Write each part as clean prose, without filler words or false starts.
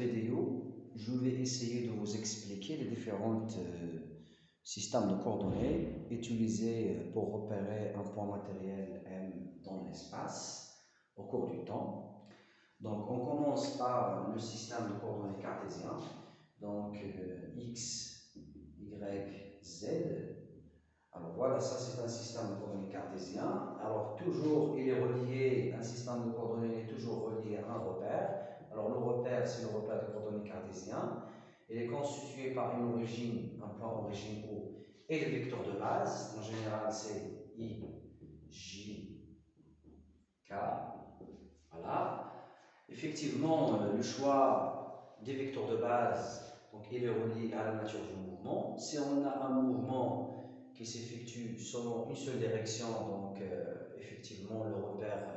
vidéo, je vais essayer de vous expliquer les différents systèmes de coordonnées utilisés pour repérer un point matériel M dans l'espace au cours du temps. Donc, on commence par le système de coordonnées cartésien. Donc, X, Y, Z. Alors voilà, ça c'est un système de coordonnées cartésien. Alors toujours, il est relié, un système de coordonnées est toujours relié à un repère. Alors le repère, c'est le repère de coordonnées cartésien. Il est constitué par une origine, un point origine O, et le vecteur de base. En général, c'est I, J, K. Voilà. Effectivement, le choix des vecteurs de base, donc il est relié à la nature du mouvement. Si on a un mouvement qui s'effectue selon une seule direction, donc effectivement le repère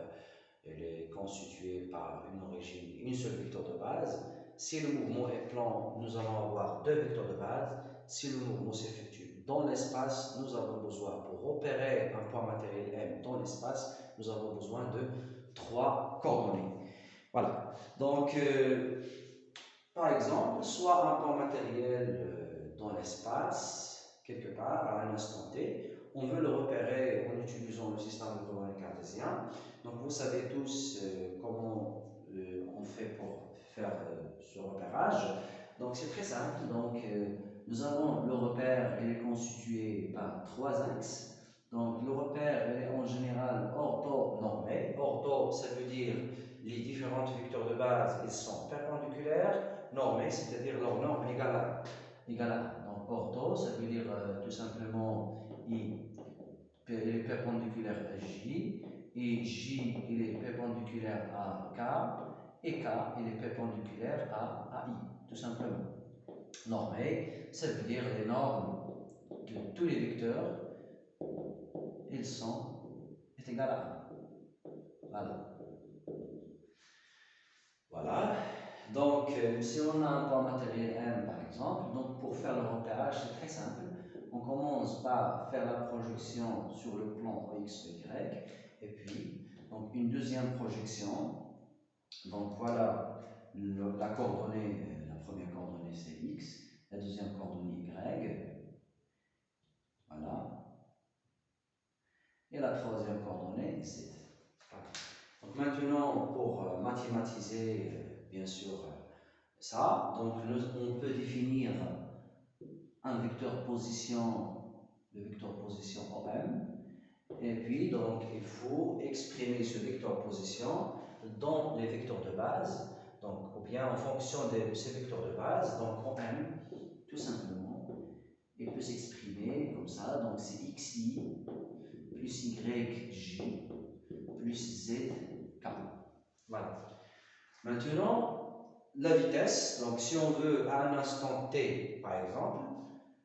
il est constitué par une origine, une seule vecteur de base. Si le mouvement est plan, nous allons avoir deux vecteurs de base. Si le mouvement s'effectue dans l'espace, nous avons besoin, pour repérer un point matériel M dans l'espace, nous avons besoin de trois coordonnées. Voilà. Donc, par exemple, soit un point matériel dans l'espace, quelque part, à un instant T, on veut le repérer en utilisant le système de coordonnées cartésien. Donc, vous savez tous comment on fait pour faire ce repérage. Donc, c'est très simple. Donc, nous avons le repère, il est constitué par trois axes. Donc, le repère il est en général orthonormé. Ortho, ça veut dire les différents vecteurs de base, ils sont perpendiculaires. Normé, c'est-à-dire leur norme égale à 1. Donc, ortho, ça veut dire tout simplement I, il est perpendiculaire à J, et J, il est perpendiculaire à K, et K, il est perpendiculaire à I, tout simplement. Normé, ça veut dire les normes de tous les vecteurs, ils sont égales à 1. Voilà. Voilà. Donc, si on a un point matériel M, par exemple, donc pour faire le repérage, c'est très simple. On commence par faire la projection sur le plan X ou Y, et puis, donc une deuxième projection. Donc, voilà la coordonnée, la première coordonnée c'est X, la deuxième coordonnée Y. Voilà. Et la troisième coordonnée Z. Voilà. Donc, maintenant, pour mathématiser, bien sûr, ça, donc on peut définir un vecteur position, le vecteur position OM, et puis donc il faut exprimer ce vecteur position dans les vecteurs de base, donc ou bien en fonction de ces vecteurs de base, donc OM, tout simplement, il peut s'exprimer comme ça, donc c'est XI plus YJ plus ZK. Voilà. Maintenant, la vitesse, donc si on veut à un instant t, par exemple,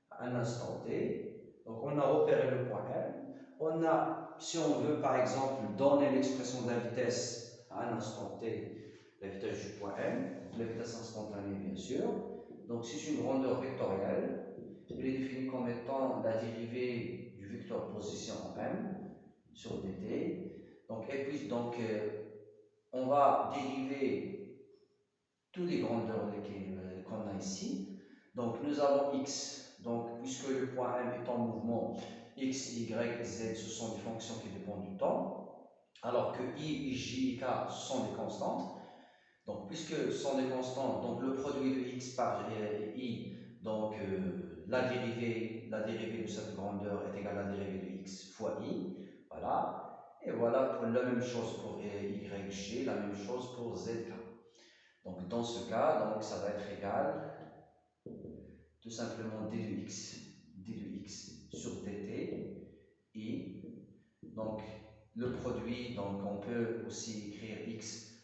à un instant t, donc on a repéré le point M, on a, si on veut par exemple donner l'expression de la vitesse à un instant t, la vitesse du point M, la vitesse instantanée bien sûr, donc c'est une grandeur vectorielle, elle est définie comme étant la dérivée du vecteur position M sur dt, donc, et puis donc on va dériver toutes les grandeurs qu'on a ici. Donc nous avons x, donc puisque le point M est en mouvement, x, y, z, ce sont des fonctions qui dépendent du temps, alors que i, j, k sont des constantes. Donc puisque ce sont des constantes, donc le produit de x par i, donc la dérivée de cette grandeur est égale à la dérivée de x fois i. Voilà. Et voilà pour la même chose pour yg, la même chose pour zk. Donc dans ce cas, donc, ça va être égal tout simplement d de x sur dt et donc le produit, donc on peut aussi écrire x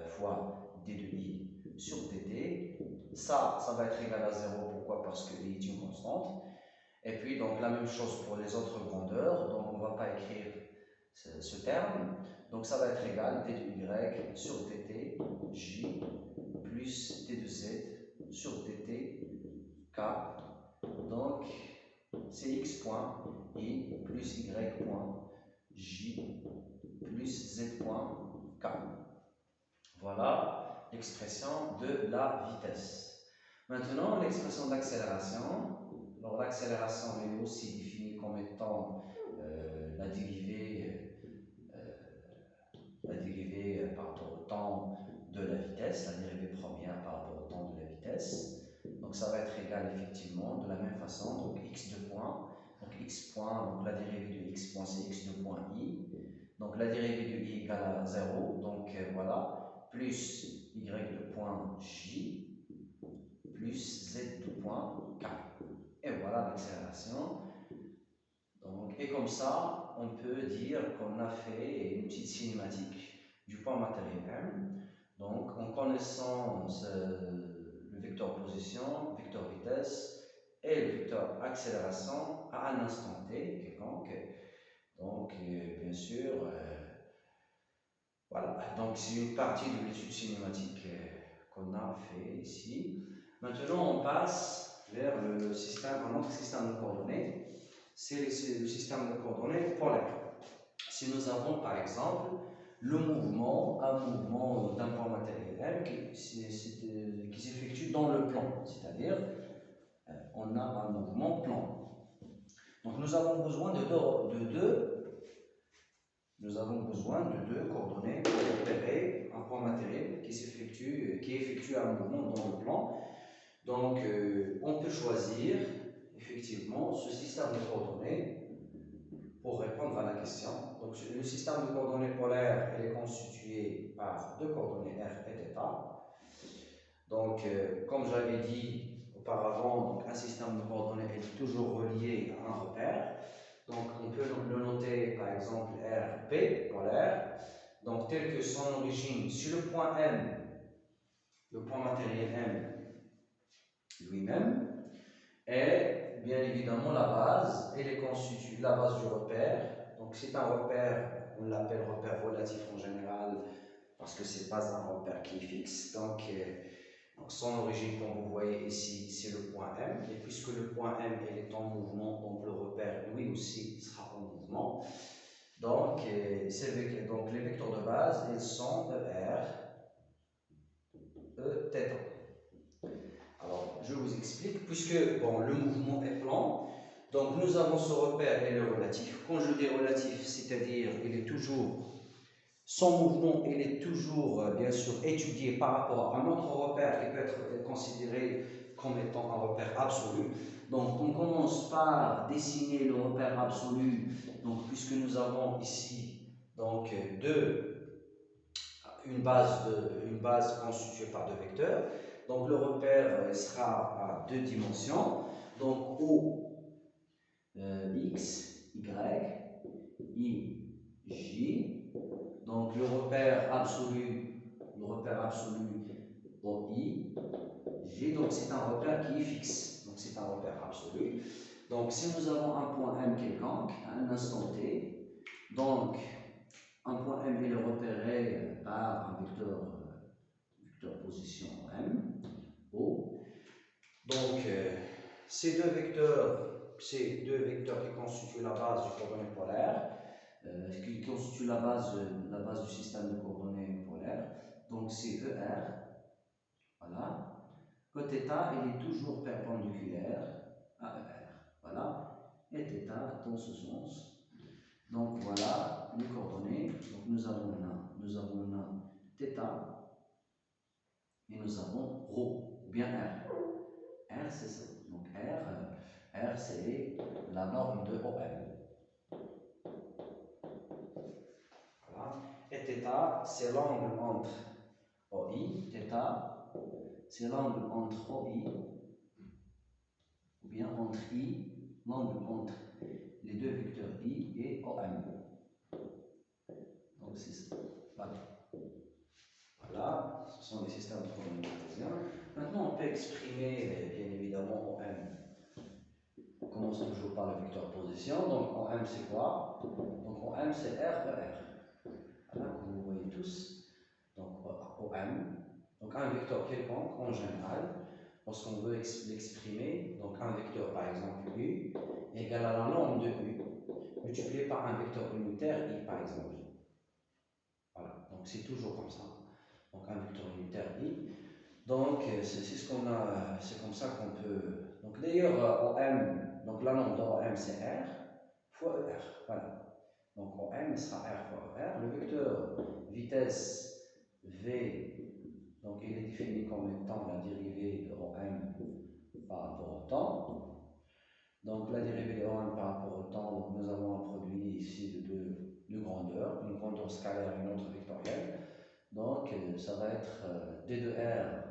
fois d de i sur dt. Ça va être égal à 0. Pourquoi? Parce que i est une constante. Et puis donc la même chose pour les autres grandeurs. Donc on ne va pas écrire ce terme. Donc ça va être égal d de y sur dt j plus d de z sur dt k. Donc c'est x point i plus y point j plus z point k. Voilà. l'expression de la vitesse. Maintenant, l'expression d'accélération. Alors, l'accélération est aussi définie comme étant la dérivée par rapport au temps de la vitesse, la dérivée première par rapport au temps de la vitesse. Donc, ça va être égal effectivement de la même façon. Donc, x de point. Donc, x point, donc la dérivée de x point, c'est x de point i. Donc, la dérivée de i égale à 0. Donc, voilà. Plus y de point j plus z de point k. Et voilà l'accélération. Donc, et comme ça, on peut dire qu'on a fait une petite cinématique du point matériel M. Donc, en connaissant le vecteur position, vecteur vitesse et le vecteur accélération à un instant t quelconque. Donc, bien sûr, voilà. Donc, c'est une partie de l'étude cinématique qu'on a fait ici. Maintenant, on passe vers un autre système de coordonnées. C'est le système de coordonnées polaires. Si nous avons par exemple un mouvement d'un point matériel M qui s'effectue dans le plan, c'est-à-dire on a un mouvement plan. Donc nous avons besoin de deux coordonnées pour repérer un point matériel qui effectue un mouvement dans le plan. Donc on peut choisir effectivement ce système de coordonnées pour répondre à la question. Donc, le système de coordonnées polaires est constitué par deux coordonnées r et θ. Donc, comme j'avais dit auparavant, donc, un système de coordonnées est toujours relié à un repère. Donc, on peut le noter par exemple RP polaire, donc tel que son origine sur le point M, le point matériel M lui-même, et bien évidemment la base, elle est constituée, la base du repère. Donc c'est un repère, on l'appelle repère relatif en général parce que c'est pas un repère qui est fixe. Donc son origine, comme vous voyez ici, c'est le point M. Et puisque le point M est en mouvement, donc le repère lui aussi sera en mouvement. Donc, donc les vecteurs de base, ils sont ER, Eθ. Alors, je vous explique, puisque bon, le mouvement est plan, donc nous avons ce repère et le relatif. Quand je dis relatif, c'est-à-dire son mouvement, il est toujours, bien sûr, étudié par rapport à un autre repère qui peut être considéré comme étant un repère absolu. Donc, on commence par dessiner le repère absolu, donc, puisque nous avons ici donc, une base constituée par deux vecteurs. Donc, le repère sera à deux dimensions. Donc, X, Y, I, J. Donc, le repère absolu OI, J. Donc, c'est un repère qui est fixe. Donc, c'est un repère absolu. Donc, si nous avons un point M quelconque à un instant T, donc, un point M est repéré par un vecteur position M, O. Donc, ces deux vecteurs qui constituent la base du coordonnée polaire, qui constituent la base du système de coordonnées polaires. Donc, c'est ER. Voilà. Côté θ, il est toujours perpendiculaire à ER. Voilà. Et θ dans ce sens. Donc, voilà les coordonnées. Donc, nous avons là θ et nous avons ρ, ou bien R. R, c'est ça. Donc, R c'est la norme de OM. Voilà. Et θ, c'est l'angle entre OI. Θ, c'est l'angle entre OI, ou bien entre I, l'angle entre les deux vecteurs I et OM. Donc, c'est ça. Voilà. Voilà, ce sont les systèmes de coordonnées cartésiens. Maintenant, on peut exprimer, bien évidemment, OM. On commence toujours par le vecteur position. Donc, OM, c'est quoi? Donc, OM, c'est RER. Voilà, comme vous voyez tous. Donc, OM. Donc, un vecteur quelconque, en général, lorsqu'on veut l'exprimer, donc un vecteur, par exemple, U, égale à la norme de U, multiplié par un vecteur unitaire I, par exemple. Voilà, donc c'est toujours comme ça. donc un vecteur unitaire I. Donc c'est ce qu'on a, c'est comme ça qu'on peut. Donc d'ailleurs OM, donc la norme de OM c'est R fois ER. Voilà. Donc OM sera R fois ER. Le vecteur vitesse V, donc il est défini comme étant la dérivée de OM par rapport au temps. Donc la dérivée de OM par rapport au temps, donc nous avons un produit ici de deux grandeurs, une grandeur scalaire et une autre vectorielle. Donc ça va être d de R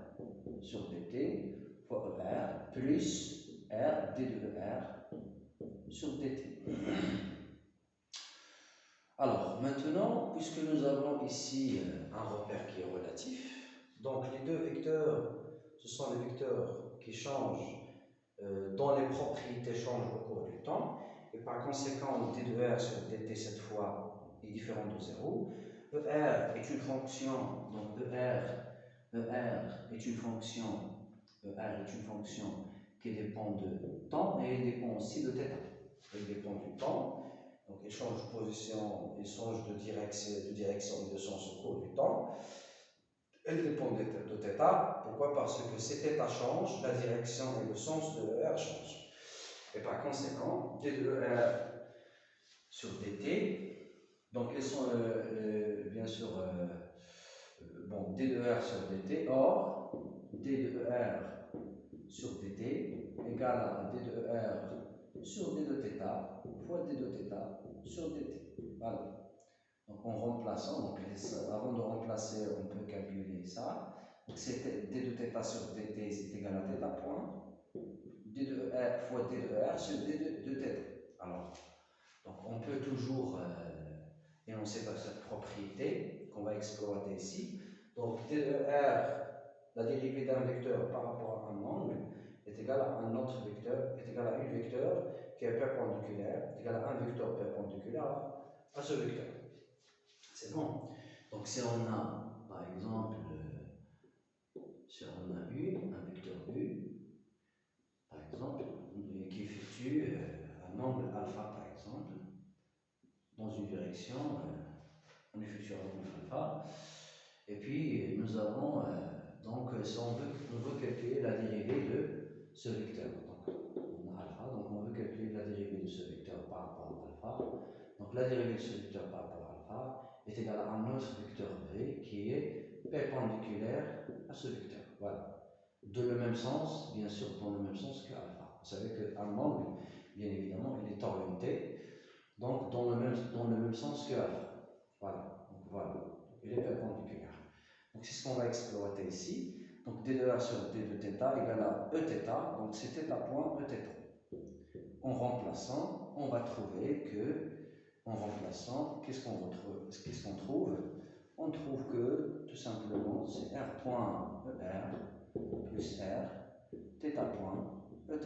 sur dt fois ER plus R d de ER sur dt. Alors maintenant, puisque nous avons ici un repère qui est relatif, donc les deux vecteurs, ce sont les vecteurs qui changent, dont les propriétés changent au cours du temps, et par conséquent, d de R sur dt cette fois est différent de 0. ER est une fonction, donc ER est une fonction, qui dépend de temps et elle dépend aussi de θ. Elle dépend du temps, donc elle change de position, elle change de direction et de sens au cours du temps. Elle dépend de θ. Pourquoi? Parce que si θ change, la direction et le sens de ER changent. Et par conséquent, d de ER sur dt, donc elles sont bien sûr bon, d de R sur dt, or d de ER sur dt égale à d de ER sur d de θ fois d de θ sur dt. Voilà. Donc en remplaçant, donc avant de remplacer, on peut calculer ça. Donc c'est d de θ sur dt c'est égal à θ point. D de ER fois d de ER sur d de θ. Alors, donc on peut toujours énoncer cette propriété qu'on va exploiter ici. Donc d de R, la dérivée d'un vecteur par rapport à un angle, est égale à un autre vecteur, est égale à une vecteur qui est perpendiculaire, est égale à un vecteur perpendiculaire à ce vecteur. C'est bon. Donc si on a, par exemple, si on a U, un vecteur U, par exemple, qui effectue un angle alpha, par exemple, dans une direction, on effectue un angle alpha, et puis nous avons, donc si on veut calculer la dérivée de ce vecteur. Donc on a alpha, donc on veut calculer la dérivée de ce vecteur par rapport à alpha. Donc la dérivée de ce vecteur par rapport à alpha est égale à un autre vecteur v qui est perpendiculaire à ce vecteur. Voilà. De le même sens, bien sûr, dans le même sens que alpha. Vous savez qu'un angle, bien évidemment, il est orienté, donc dans le même sens que alpha. Voilà. Donc voilà. Il est perpendiculaire. Donc c'est ce qu'on va exploiter ici. Donc d de R sur d de θ égale à Eθ, donc c'est θ point Eθ. En remplaçant, on va trouver que, en remplaçant, qu'est-ce qu'on trouve? On trouve que, tout simplement, c'est R point ER plus R, θ point Eθ.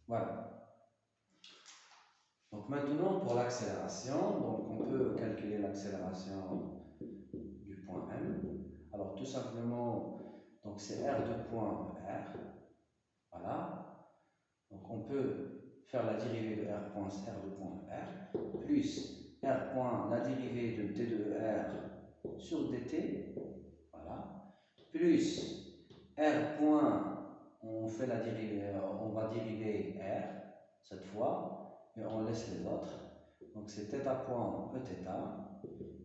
Voilà. Donc maintenant, pour l'accélération, donc on peut calculer l'accélération du point M. Alors tout simplement, donc c'est R de point R. Voilà. Donc on peut faire la dérivée de R point R de point R plus R point la dérivée de d de R sur dt. Voilà. Plus R point, on fait la dérivée, on va dériver R cette fois et on laisse les autres. Donc c'est θ point Eθ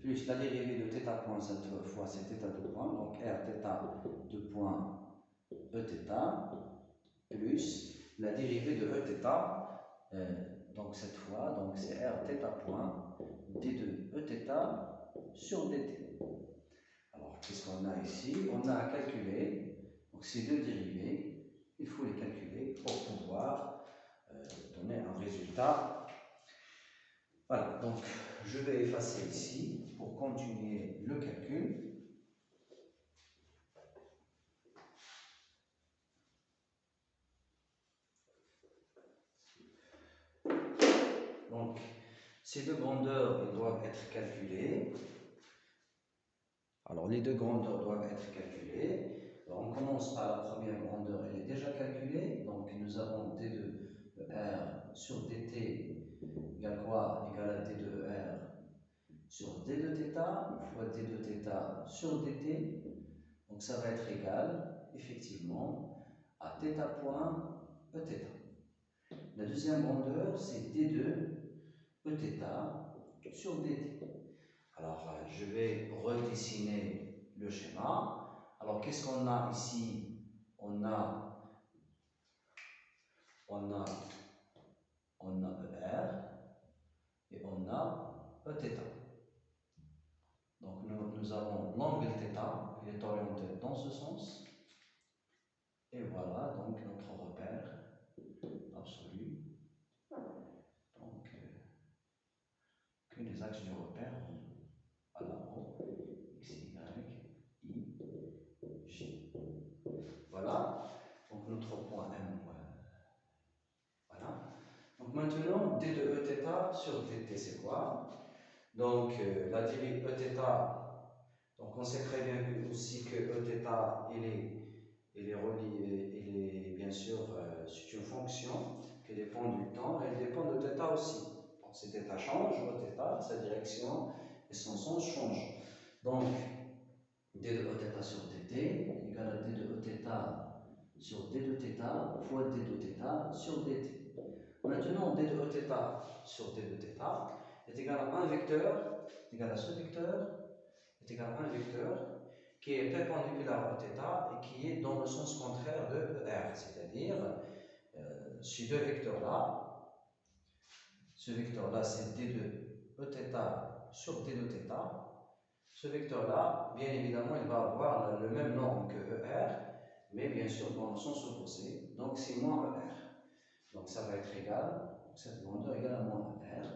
plus la dérivée de θ point cette fois c'est θ de point, donc R θ de point Eθ plus la dérivée de Eθ, donc cette fois, donc c'est R θ point d de Eθ sur dt. Alors qu'est-ce qu'on a ici? On a à calculer, donc ces deux dérivés, il faut les calculer pour pouvoir donner un résultat. Voilà, donc je vais effacer ici pour continuer le calcul. Donc, ces deux grandeurs elles doivent être calculées. Alors, les deux grandeurs doivent être calculées. Alors, on commence par la première grandeur, elle est déjà calculée. Donc, nous avons d de R sur dt égale quoi? Égale à d de R sur d de θ fois d de θ sur dt Donc ça va être égal, effectivement, à θ point Eθ. La deuxième grandeur, c'est d2 Eθ sur dt. Alors, je vais redessiner le schéma. Alors, qu'est-ce qu'on a ici? On a ER et on a Eθ. Donc, nous avons l'angle θ qui est orienté dans ce sens. Et voilà donc notre repère absolu. Donc, que les axes du repère, voilà, O, X, Y, I, J. Voilà, donc notre point M. Voilà. Donc maintenant, d de Eθ sur dt, c'est quoi? Donc, la dérivée Eθ, donc on sait très bien aussi que Eθ, il est relié, il est bien sûr, c'est une fonction qui dépend du temps, elle dépend de θ aussi. Donc, si θ change, Eθ, sa direction et son sens changent. Donc, d de Eθ sur dt égale à d de Eθ sur d de θ fois d de θ sur dt. Maintenant, d de Eθ sur d de θ est égal à un vecteur, égal à ce vecteur, est égal à un vecteur qui est perpendiculaire à θ et qui est dans le sens contraire de ER, c'est-à-dire ces deux vecteurs-là. Ce vecteur-là, c'est d de Eθ sur d de θ. Ce vecteur-là, bien évidemment, il va avoir le même norme que ER, mais bien sûr dans le sens opposé, donc c'est moins ER. Donc ça va être égal, cette grandeur égale à moins ER,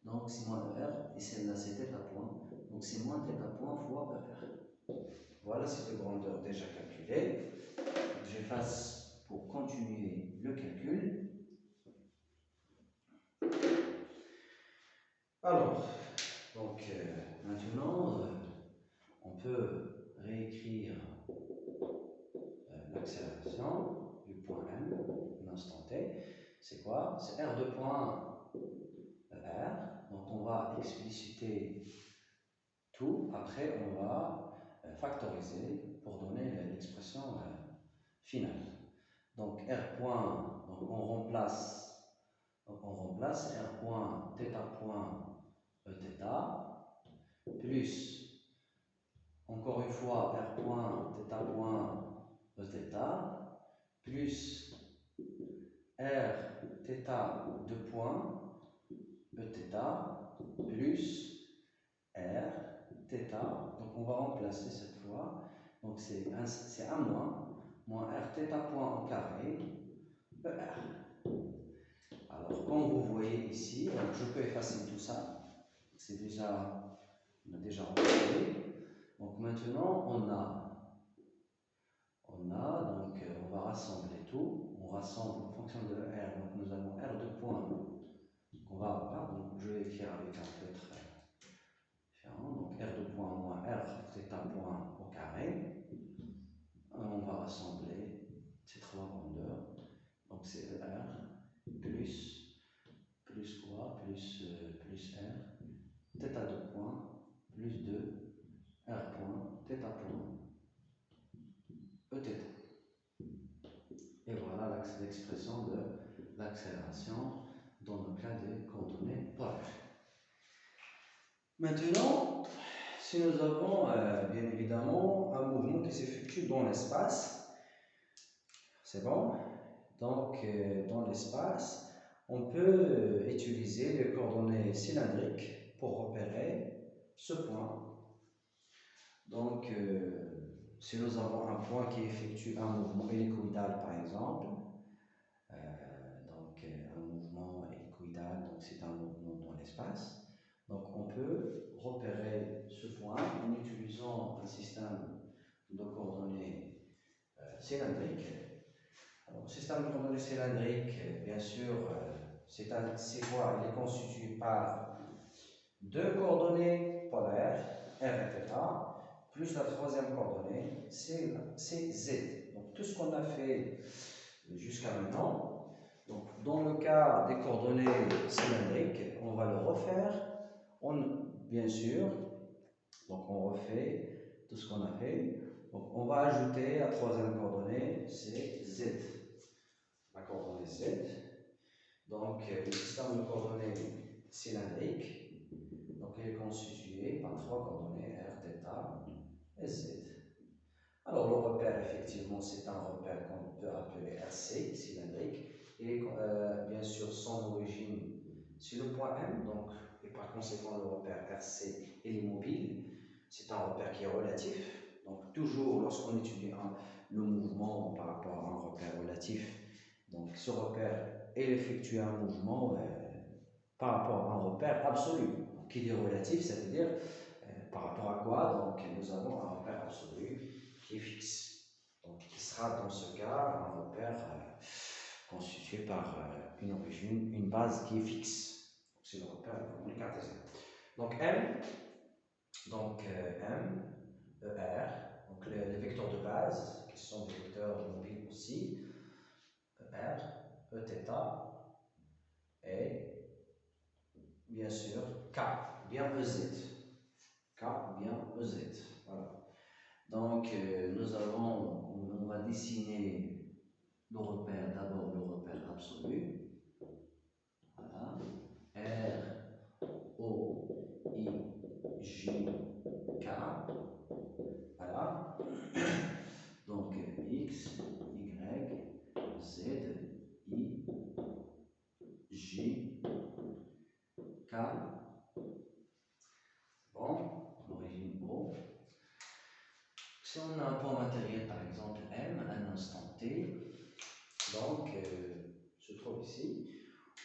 donc c'est moins ER, et celle-là c'est θ point, donc c'est moins θ point fois ER. Voilà cette grandeur déjà calculée. J'efface pour continuer le calcul. Alors, donc maintenant, on peut réécrire l'accélération du point M, l'instant T. C'est quoi? C'est R de point R. Donc on va expliciter tout. Après, on va factoriser pour donner l'expression finale. Donc R point, donc on remplace R point θ point Eθ plus, encore une fois, R point θ point Eθ plus R θ de point Eθ plus R θ. Donc on va remplacer cette fois. Donc c'est un moins R θ point au carré ER. Alors comme vous voyez ici, donc je peux effacer tout ça. C'est déjà, on a déjà regardé. Donc maintenant on donc on va rassembler tout. On rassemble en fonction de R. Donc nous avons R de point qu'on va avoir. Donc je vais écrire avec un feutre différent. Donc R de point moins R θ point au carré. On va rassembler ces trois grandeurs. Donc c'est ER plus quoi? Plus R θ de point plus 2 R point θ point Eθ. Et voilà l'expression de l'accélération dans le cas des coordonnées polaires. Maintenant, si nous avons bien évidemment un mouvement qui s'effectue dans l'espace, c'est bon? Donc, dans l'espace, on peut utiliser les coordonnées cylindriques pour repérer ce point. Donc, si nous avons un point qui effectue un mouvement hélicoïdal par exemple, un mouvement hélicoïdal, donc c'est un mouvement dans l'espace, donc on peut repérer ce point en utilisant un système de coordonnées cylindriques. Alors, le système de coordonnées cylindriques, bien sûr, c'est quoi? Il est constitué par deux coordonnées polaires, R et θ, plus la troisième coordonnée, c'est Z. Donc tout ce qu'on a fait jusqu'à maintenant, donc dans le cas des coordonnées cylindriques, on va le refaire, bien sûr, donc on refait tout ce qu'on a fait, Donc, on va ajouter la troisième coordonnée, c'est Z. La coordonnée Z. Donc, le système de coordonnées cylindrique, donc il est constitué par trois coordonnées R, θ et Z. Alors, le repère, effectivement, c'est un repère qu'on peut appeler RC, cylindrique, et bien sûr, son origine, c'est le point M, donc, et par conséquent, le repère RC, il est mobile. C'est un repère qui est relatif. Donc, toujours lorsqu'on étudie le mouvement par rapport à un repère relatif, donc ce repère, il effectue un mouvement par rapport à un repère absolu. Donc, qui dit relatif, ça veut dire par rapport à quoi? Donc, nous avons un repère absolu qui est fixe. Donc, qui sera dans ce cas un repère constitué par une origine, une base qui est fixe. C'est le repère de cartésien. Donc, M, M, ER, donc les vecteurs de base, qui sont des vecteurs mobiles aussi, ER, Eθ, et bien sûr K, bien EZ. K, bien EZ. Voilà. Donc, on va dessiner le repère, d'abord le repère absolu. Voilà. R, O, I, J, K. Voilà. Donc, X, Y, Z, I, J, K. Bon, l'origine O. Si on a un point matériel, par exemple M, à un instant T, donc se trouve ici,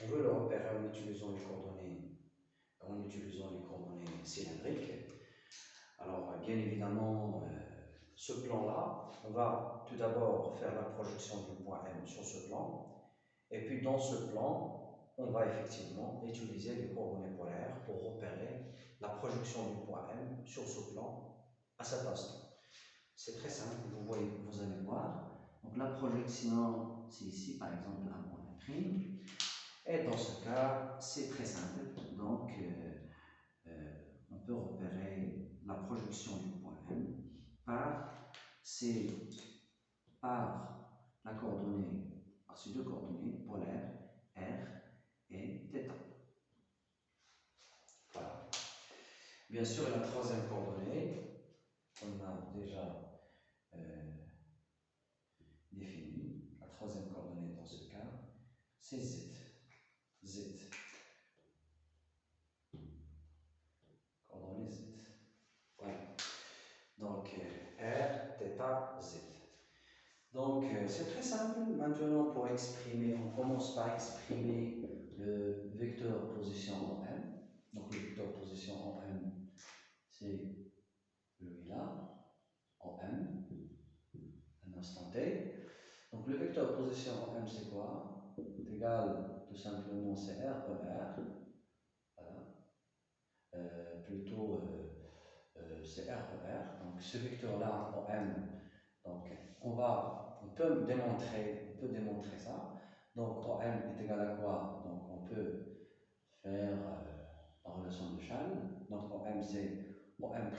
on veut le repérer en utilisant les coordonnées cylindriques. Alors, bien évidemment, ce plan-là, on va tout d'abord faire la projection du point M sur ce plan, et puis dans ce plan, on va effectivement utiliser les coordonnées polaires pour repérer la projection du point M sur ce plan à cet instant. C'est très simple, vous allez voir. Donc la projection, c'est ici par exemple un point prime. Et dans ce cas, c'est très simple. Donc on peut repérer la projection du point M par la coordonnée, par ces deux coordonnées polaires R et θ. Voilà. Bien sûr, la troisième coordonnée, on a déjà définie. La troisième coordonnée dans ce cas, c'est Z. Z. Coordonnée Z. Voilà. Donc, R, θ, Z. Donc, c'est très simple. Maintenant, pour exprimer, on commence par exprimer le vecteur position en M. Donc, le vecteur position en M, c'est celui-là, en M, un instant T. Donc, le vecteur position en M, c'est quoi? C'est égal, tout simplement, c'est R, ER. Voilà. Plutôt, c'est R, ER. Donc, ce vecteur-là, en M, donc, on peut démontrer ça. Donc, OM est égal à quoi? Donc, on peut faire la relation de Chasles. Donc, OM, c'est OM'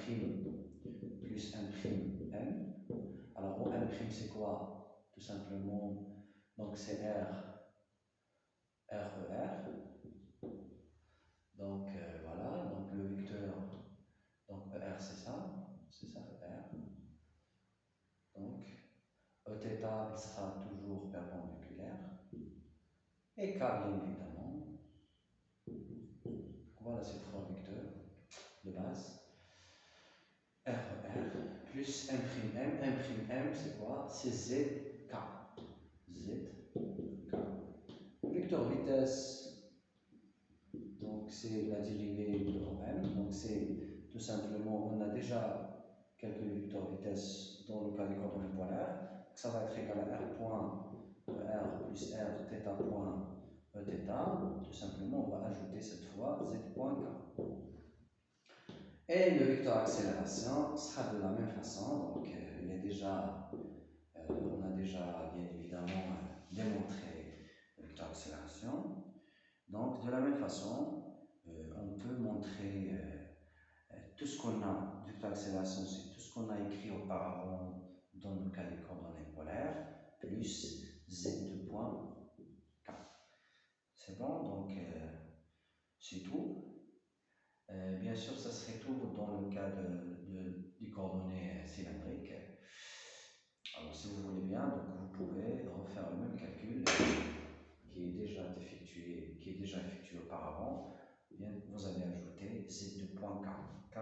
plus M'. Alors, OM' c'est quoi? Tout simplement, donc c'est RER. Donc, voilà, donc le vecteur, donc ER, c'est ça, ER. Donc, Eθ, il sera toujours perpendiculaire. Et K, bien évidemment. Voilà ces trois vecteurs de base. RER plus M'M. M'M, c'est quoi? C'est ZK. ZK. Vecteur vitesse, donc c'est la dérivée de OM. Donc c'est tout simplement, on a déjà quelques vecteurs vitesse dans le cas des coordonnées polaires. Ça va être égal à R point R plus R θ point Eθ. Tout simplement, on va ajouter cette fois Z point K. Et le vecteur accélération sera de la même façon. Donc, on a déjà bien évidemment démontré le vecteur accélération. Donc, de la même façon, on peut montrer tout ce qu'on a vecteur d'accélération, c'est tout ce qu'on a écrit auparavant dans le cas des coordonnées polaires, plus z de point k. C'est bon, donc c'est tout. Bien sûr, ça serait tout dans le cas des coordonnées cylindriques. Alors, si vous voulez bien, donc vous pouvez refaire le même calcul qui est déjà effectué auparavant. Bien, vous allez ajouter z de point k. K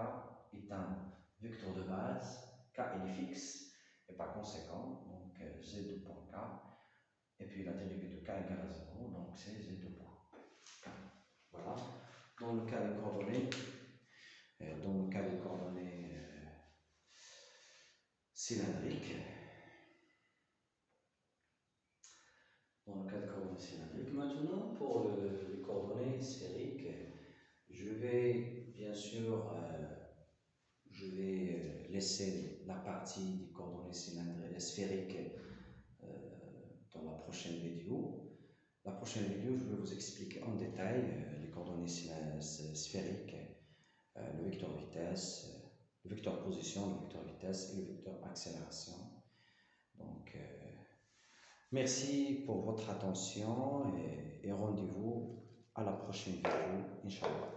est un vecteur de base, k il est fixe, et par conséquent, donc z de point k, et puis la dérivée de k égale à 0, donc c'est z de point k. Voilà. Dans le cas des coordonnées, cylindriques, maintenant pour les coordonnées sphériques, je vais bien sûr laisser la partie des coordonnées sphériques dans la prochaine vidéo. La prochaine vidéo, je vais vous expliquer en détail les coordonnées sphériques, le vecteur vitesse, le vecteur position, le vecteur vitesse et le vecteur accélération. Donc, merci pour votre attention et rendez-vous à la prochaine vidéo, Inch'Allah.